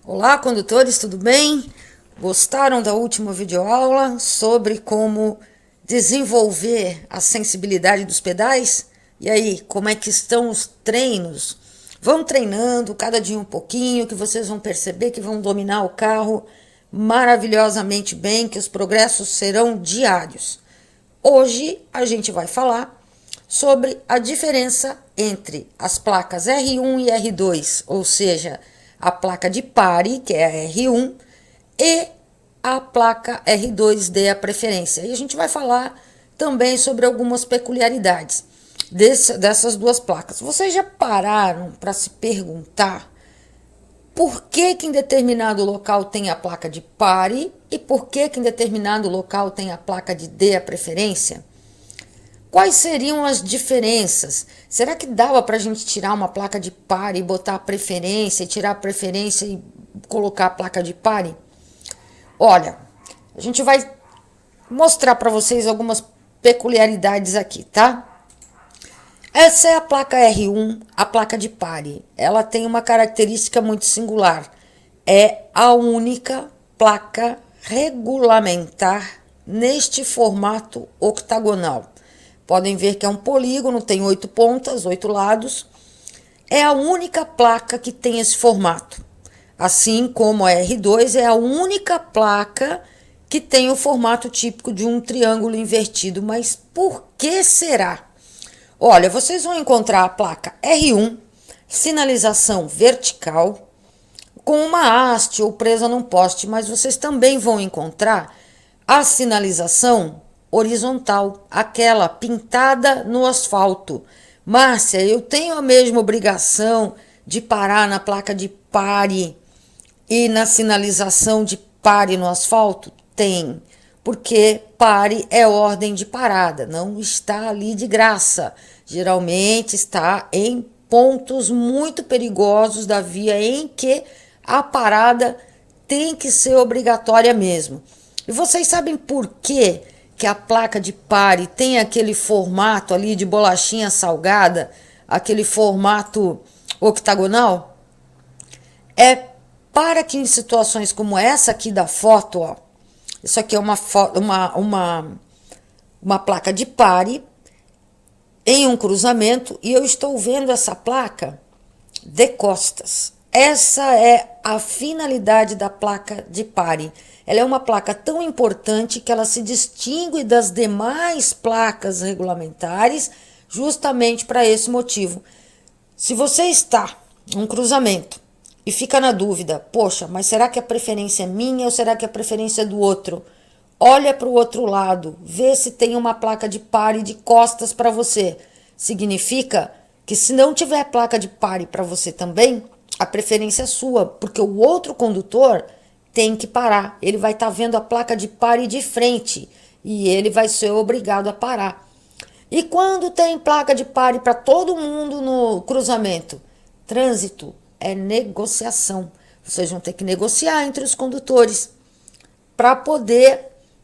Olá, condutores, tudo bem? Gostaram da última videoaula sobre como desenvolver a sensibilidade dos pedais? E aí, como é que estão os treinos? Vão treinando cada dia um pouquinho, que vocês vão perceber que vão dominar o carro maravilhosamente bem, que os progressos serão diários. Hoje a gente vai falar sobre a diferença entre as placas R1 e R2, ou seja, a placa de pare, que é a R1, e a placa R2D, a preferência. E a gente vai falar também sobre algumas peculiaridades dessas duas placas. Vocês já pararam para se perguntar por que em determinado local tem a placa de pare e por que em determinado local tem a placa de D, a preferência? Quais seriam as diferenças? Será que dava para a gente tirar uma placa de pare e botar a preferência, e tirar a preferência e colocar a placa de pare? Olha, a gente vai mostrar para vocês algumas peculiaridades aqui, tá? Essa é a placa R1, a placa de pare. Ela tem uma característica muito singular. É a única placa regulamentar neste formato octagonal. Podem ver que é um polígono, tem 8 pontas, 8 lados. É a única placa que tem esse formato. Assim como a R2 é a única placa que tem o formato típico de um triângulo invertido. Mas por que será? Olha, vocês vão encontrar a placa R1, sinalização vertical, com uma haste ou presa num poste, mas vocês também vão encontrar a sinalização horizontal, aquela pintada no asfalto. Márcia, eu tenho a mesma obrigação de parar na placa de pare e na sinalização de pare no asfalto? Tem, porque pare é ordem de parada, não está ali de graça. Geralmente está em pontos muito perigosos da via em que a parada tem que ser obrigatória mesmo. E vocês sabem por quê que a placa de pare tem aquele formato ali de bolachinha salgada, aquele formato octagonal? É para que em situações como essa aqui da foto, ó, isso aqui é uma placa de pare em um cruzamento e eu estou vendo essa placa de costas. Essa é a finalidade da placa de pare. Ela é uma placa tão importante que ela se distingue das demais placas regulamentares justamente para esse motivo. Se você está num cruzamento e fica na dúvida, poxa, mas será que a preferência é minha ou será que a preferência é do outro? Olha para o outro lado, vê se tem uma placa de pare de costas para você. Significa que se não tiver placa de pare para você também, a preferência é sua, porque o outro condutor tem que parar. Ele vai estar vendo a placa de pare de frente e ele vai ser obrigado a parar. E quando tem placa de pare para todo mundo no cruzamento? Trânsito é negociação. Vocês vão ter que negociar entre os condutores para poder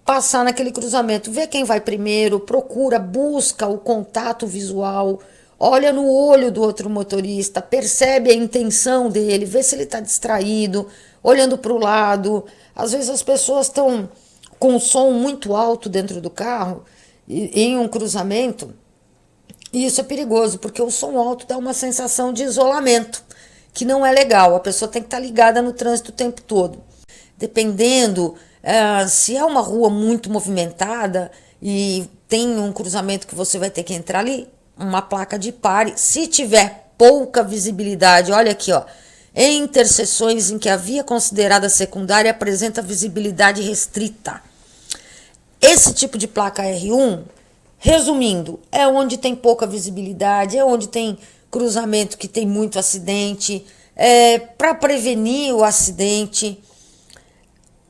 passar naquele cruzamento. Vê quem vai primeiro, procura, busca o contato visual, olha no olho do outro motorista, percebe a intenção dele, vê se ele está distraído, olhando para o lado. Às vezes as pessoas estão com um som muito alto dentro do carro, em um cruzamento, e isso é perigoso, porque o som alto dá uma sensação de isolamento, que não é legal. A pessoa tem que estar ligada no trânsito o tempo todo. Dependendo, se é uma rua muito movimentada e tem um cruzamento que você vai ter que entrar ali, uma placa de pare. Se tiver pouca visibilidade, olha aqui, ó, em interseções em que a via considerada secundária apresenta visibilidade restrita. Esse tipo de placa R1, resumindo, é onde tem pouca visibilidade, é onde tem cruzamento que tem muito acidente, para prevenir o acidente.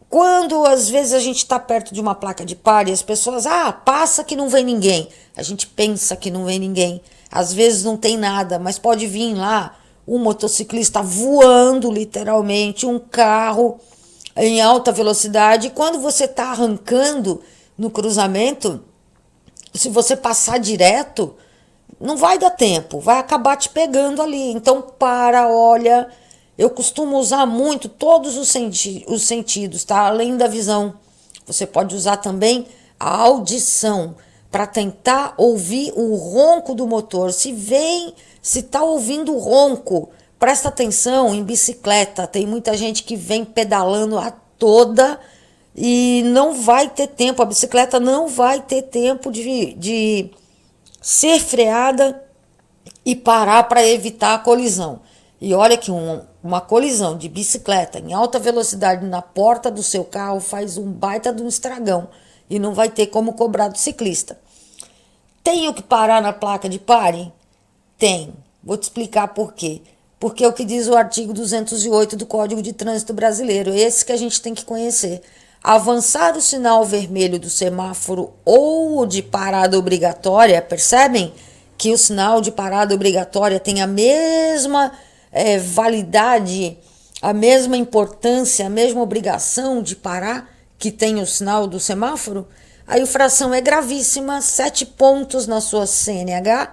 Quando às vezes a gente está perto de uma placa de pare, as pessoas, passa que não vem ninguém. A gente pensa que não vem ninguém. Às vezes não tem nada, mas pode vir lá um motociclista voando, literalmente, um carro em alta velocidade. E quando você está arrancando no cruzamento, se você passar direto, não vai dar tempo, vai acabar te pegando ali. Então para, olha Eu costumo usar muito todos os sentidos, tá? Além da visão. Você pode usar também a audição para tentar ouvir o ronco do motor. Se tá ouvindo o ronco, presta atenção em bicicleta. Tem muita gente que vem pedalando a toda e não vai ter tempo. A bicicleta não vai ter tempo de ser freada e parar para evitar a colisão. E olha que uma colisão de bicicleta em alta velocidade na porta do seu carro faz um baita de um estragão e não vai ter como cobrar do ciclista. Tenho que parar na placa de pare? Tem. Vou te explicar por quê. Porque é o que diz o artigo 208 do Código de Trânsito Brasileiro, esse que a gente tem que conhecer. Avançar o sinal vermelho do semáforo ou de parada obrigatória, percebem que o sinal de parada obrigatória tem a mesma validade, a mesma importância, a mesma obrigação de parar que tem o sinal do semáforo? A infração é gravíssima, 7 pontos na sua CNH,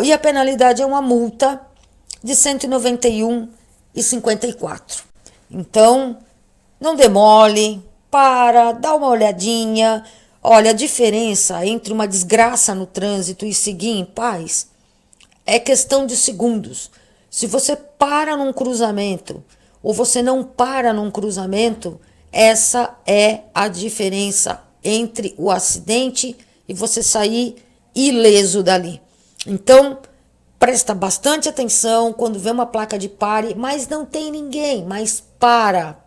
e a penalidade é uma multa de R$ 191,54. Então, não demole, dá uma olhadinha. Olha, a diferença entre uma desgraça no trânsito e seguir em paz é questão de segundos. Se você para num cruzamento ou você não para num cruzamento, essa é a diferença entre o acidente e você sair ileso dali. Então, presta bastante atenção quando vê uma placa de pare, mas não tem ninguém, mas para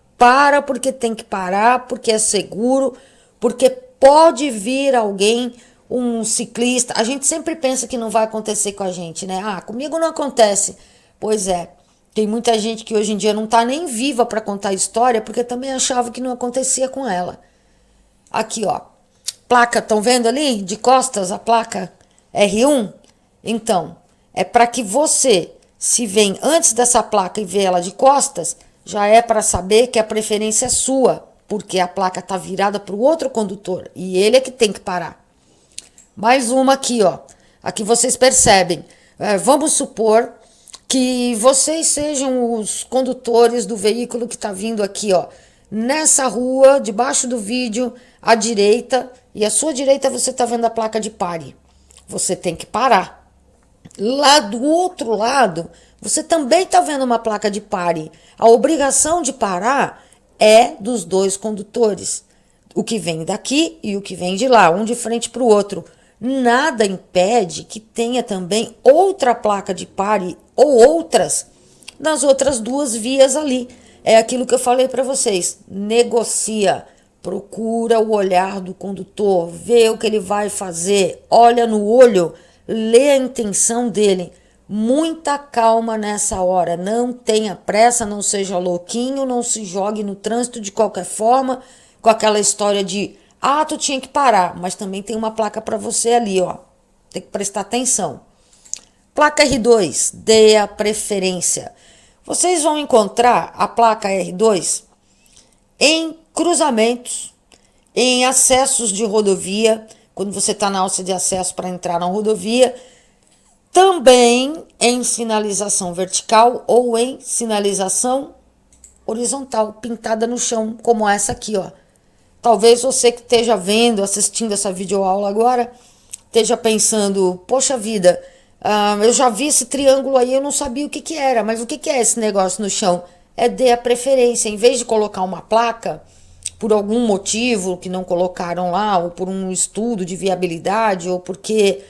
porque tem que parar, porque é seguro, porque pode vir alguém, um ciclista. A gente sempre pensa que não vai acontecer com a gente, né? Comigo não acontece. Pois é, tem muita gente que hoje em dia não tá nem viva para contar a história, porque também achava que não acontecia com ela. Aqui, ó, placa, estão vendo ali, de costas, a placa R1? Então, é para que você, se vem antes dessa placa e vê ela de costas, já é para saber que a preferência é sua, porque a placa está virada para o outro condutor e ele é que tem que parar. Mais uma aqui, ó. Aqui vocês percebem. Vamos supor que vocês sejam os condutores do veículo que está vindo aqui, ó. Nessa rua, debaixo do vídeo, à direita, e à sua direita você está vendo a placa de pare. Você tem que parar. Lá do outro lado, você também está vendo uma placa de pare. A obrigação de parar é dos dois condutores. O que vem daqui e o que vem de lá, um de frente para o outro. Nada impede que tenha também outra placa de pare ou outras nas outras duas vias ali. É aquilo que eu falei para vocês. Negocia, procura o olhar do condutor, vê o que ele vai fazer, olha no olho, lê a intenção dele. Muita calma nessa hora, não tenha pressa, não seja louquinho, não se jogue no trânsito de qualquer forma, com aquela história de tu tinha que parar, mas também tem uma placa para você ali, ó. Tem que prestar atenção. Placa R2, dê a preferência. Vocês vão encontrar a placa R2 em cruzamentos, em acessos de rodovia, quando você está na alça de acesso para entrar na rodovia, também em sinalização vertical ou em sinalização horizontal, pintada no chão, como essa aqui, ó. Talvez você que esteja vendo, assistindo essa videoaula agora, esteja pensando, poxa vida, eu já vi esse triângulo aí, eu não sabia o que era, mas o que é esse negócio no chão? É dê a preferência, em vez de colocar uma placa, por algum motivo que não colocaram lá, ou por um estudo de viabilidade, ou porque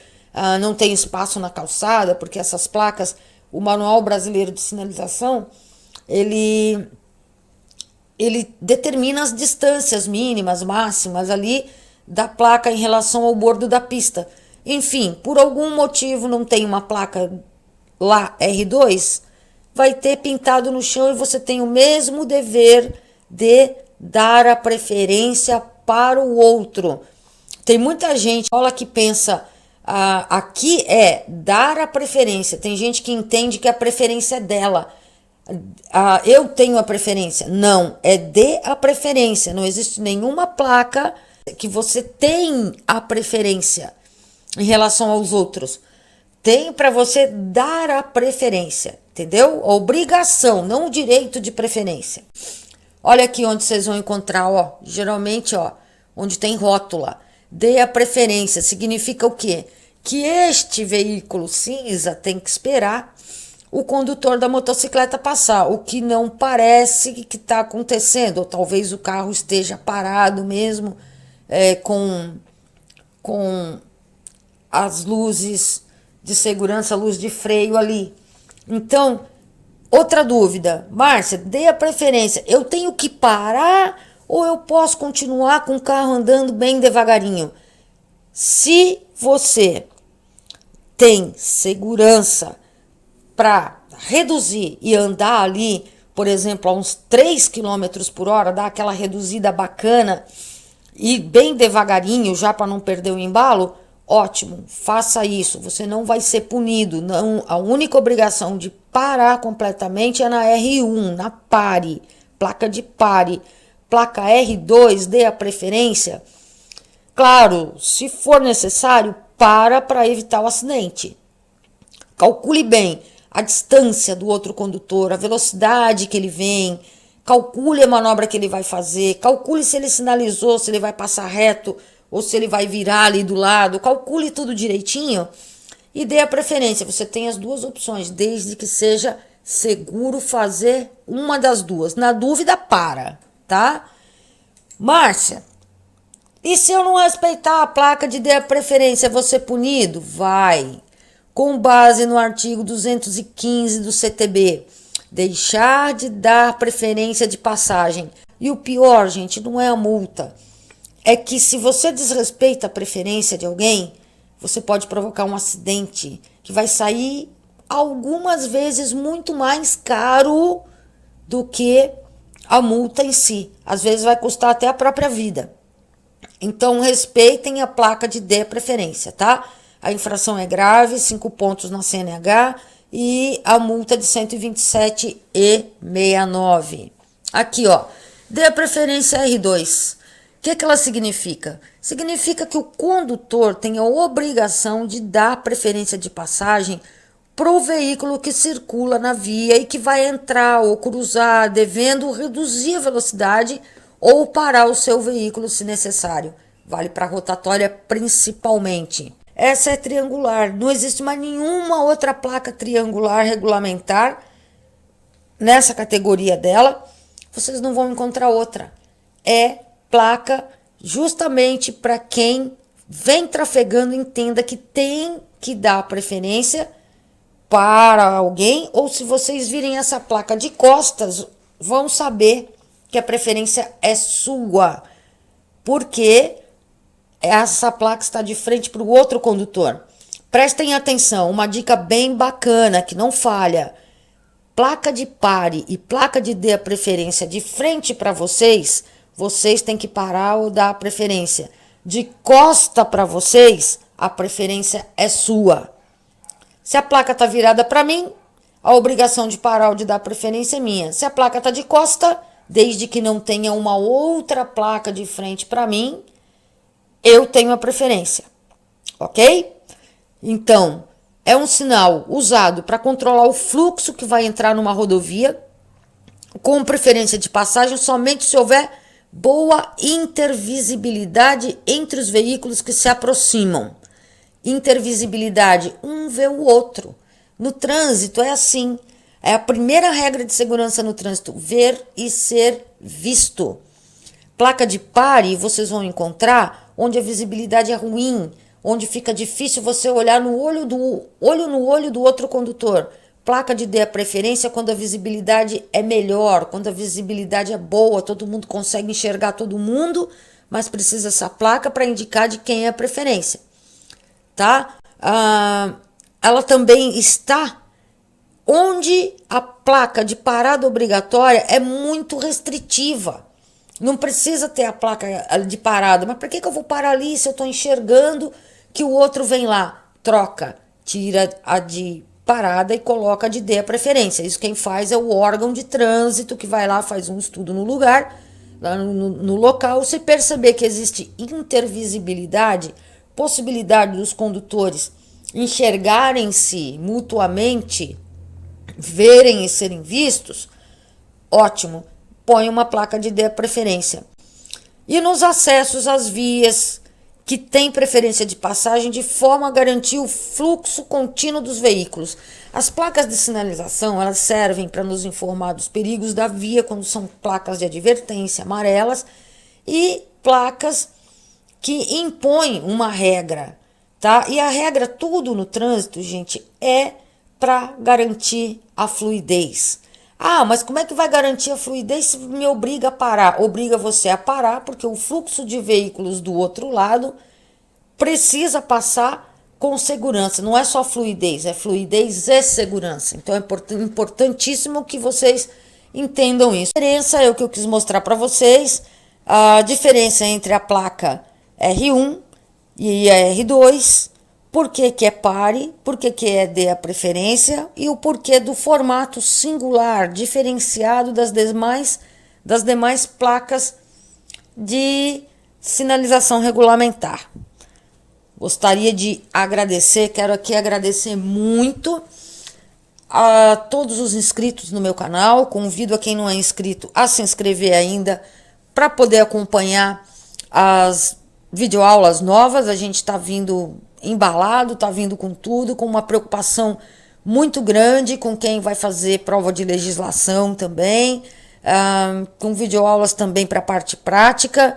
não tem espaço na calçada, porque essas placas, o Manual Brasileiro de Sinalização, ele determina as distâncias mínimas, máximas ali da placa em relação ao bordo da pista. Enfim, por algum motivo não tem uma placa lá R2, vai ter pintado no chão e você tem o mesmo dever de dar a preferência para o outro. Tem muita gente que pensa, aqui é dar a preferência. Tem gente que entende que a preferência é dela. Eu tenho a preferência. Não, é dê a preferência. Não existe nenhuma placa que você tem a preferência em relação aos outros. Tem para você dar a preferência. entendeu? A obrigação, não o direito de preferência. Olha aqui onde vocês vão encontrar, ó, geralmente, ó, onde tem rótula. Dê a preferência, significa o quê? Que este veículo cinza tem que esperar o condutor da motocicleta passar, o que não parece que está acontecendo, ou talvez o carro esteja parado mesmo, com as luzes de segurança, luz de freio ali. Então, outra dúvida, Márcia, dê a preferência, eu tenho que parar ou eu posso continuar com o carro andando bem devagarinho? Se você tem segurança para reduzir e andar ali, por exemplo, a uns 3 km por hora, dar aquela reduzida bacana e bem devagarinho já para não perder o embalo, ótimo, faça isso, você não vai ser punido. Não, a única obrigação de parar completamente é na R1, na pare, placa de pare. Placa R2, dê a preferência. Claro, se for necessário, para evitar o acidente. Calcule bem a distância do outro condutor, a velocidade que ele vem, calcule a manobra que ele vai fazer, calcule se ele sinalizou, se ele vai passar reto ou se ele vai virar ali do lado, calcule tudo direitinho e dê a preferência. Você tem as duas opções, desde que seja seguro fazer uma das duas. Na dúvida, para, tá? Márcia, e se eu não respeitar a placa de dê a preferência, vou ser punido? Vai. Com base no artigo 215 do CTB, deixar de dar preferência de passagem. E o pior, gente, não é a multa. É que se você desrespeita a preferência de alguém, você pode provocar um acidente que vai sair algumas vezes muito mais caro do que a multa em si. Às vezes vai custar até a própria vida. Então, respeitem a placa de dê preferência, tá? A infração é grave, 5 pontos na CNH e a multa de 127,69. Aqui, ó, dê a preferência R2. O que ela significa? Significa que o condutor tem a obrigação de dar preferência de passagem para o veículo que circula na via e que vai entrar ou cruzar, devendo reduzir a velocidade ou parar o seu veículo se necessário. Vale para rotatória principalmente. Essa é triangular, não existe mais nenhuma outra placa triangular regulamentar nessa categoria dela, vocês não vão encontrar outra. É placa justamente para quem vem trafegando entenda que tem que dar preferência para alguém, ou se vocês virem essa placa de costas, vão saber que a preferência é sua, porque essa placa está de frente para o outro condutor. Prestem atenção, uma dica bem bacana que não falha. Placa de pare e placa de dê a preferência de frente para vocês, vocês têm que parar ou dar a preferência. De costa para vocês, a preferência é sua. Se a placa está virada para mim, a obrigação de parar ou de dar preferência é minha. Se a placa está de costa, desde que não tenha uma outra placa de frente para mim, eu tenho a preferência, ok? Então, é um sinal usado para controlar o fluxo que vai entrar numa rodovia, com preferência de passagem somente se houver boa intervisibilidade entre os veículos que se aproximam. Intervisibilidade, um vê o outro. No trânsito é assim, é a primeira regra de segurança no trânsito, ver e ser visto. Placa de pare vocês vão encontrar onde a visibilidade é ruim, onde fica difícil você olhar no olho no olho do outro condutor. Placa de dê a preferência quando a visibilidade é melhor, quando a visibilidade é boa, todo mundo consegue enxergar todo mundo, mas precisa essa placa para indicar de quem é a preferência, tá? Ela também está onde a placa de parada obrigatória é muito restritiva. Não precisa ter a placa de parada. Mas por que eu vou parar ali se eu estou enxergando que o outro vem lá? Troca, tira a de parada e coloca a de dê a preferência. Isso quem faz é o órgão de trânsito que vai lá, faz um estudo no lugar, lá no local. Se perceber que existe intervisibilidade, possibilidade dos condutores enxergarem-se mutuamente, verem e serem vistos, ótimo, põe uma placa de dê preferência. E nos acessos às vias que têm preferência de passagem, de forma a garantir o fluxo contínuo dos veículos. As placas de sinalização, elas servem para nos informar dos perigos da via, quando são placas de advertência amarelas, e placas que impõem uma regra, tá? E a regra, tudo no trânsito, gente, é para garantir a fluidez. Ah, mas como é que vai garantir a fluidez se me obriga a parar? Obriga você a parar porque o fluxo de veículos do outro lado precisa passar com segurança. Não é só fluidez, é fluidez e segurança. Então é importantíssimo que vocês entendam isso. A diferença é o que eu quis mostrar para vocês. A diferença entre a placa R1 e a R2. Por que que é pare, por que que é dê a preferência e o porquê do formato singular, diferenciado das demais placas de sinalização regulamentar. Gostaria de agradecer, quero aqui agradecer muito a todos os inscritos no meu canal. Convido a quem não é inscrito a se inscrever ainda para poder acompanhar as videoaulas novas. A gente está vindo embalado, tá vindo com tudo, com uma preocupação muito grande com quem vai fazer prova de legislação também, com videoaulas também para a parte prática.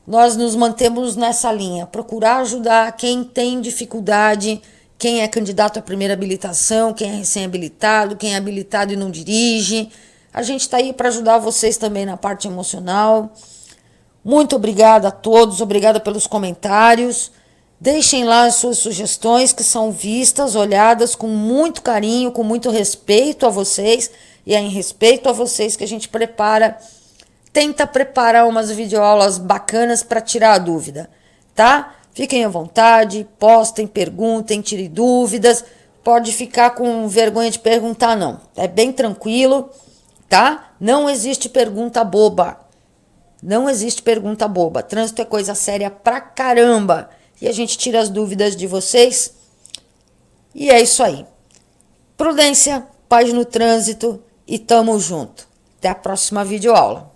Nós nos mantemos nessa linha, procurar ajudar quem tem dificuldade, quem é candidato à primeira habilitação, quem é recém-habilitado, quem é habilitado e não dirige. A gente está aí para ajudar vocês também na parte emocional. Muito obrigada a todos, obrigada pelos comentários. Deixem lá as suas sugestões que são vistas, olhadas com muito carinho, com muito respeito a vocês. E é em respeito a vocês que a gente tenta preparar umas videoaulas bacanas para tirar a dúvida, tá? Fiquem à vontade, postem, perguntem, tirem dúvidas. Pode ficar com vergonha de perguntar, não. É bem tranquilo, tá? Não existe pergunta boba. Não existe pergunta boba. Trânsito é coisa séria pra caramba. E a gente tira as dúvidas de vocês. E é isso aí. Prudência, paz no trânsito e tamo junto. Até a próxima videoaula.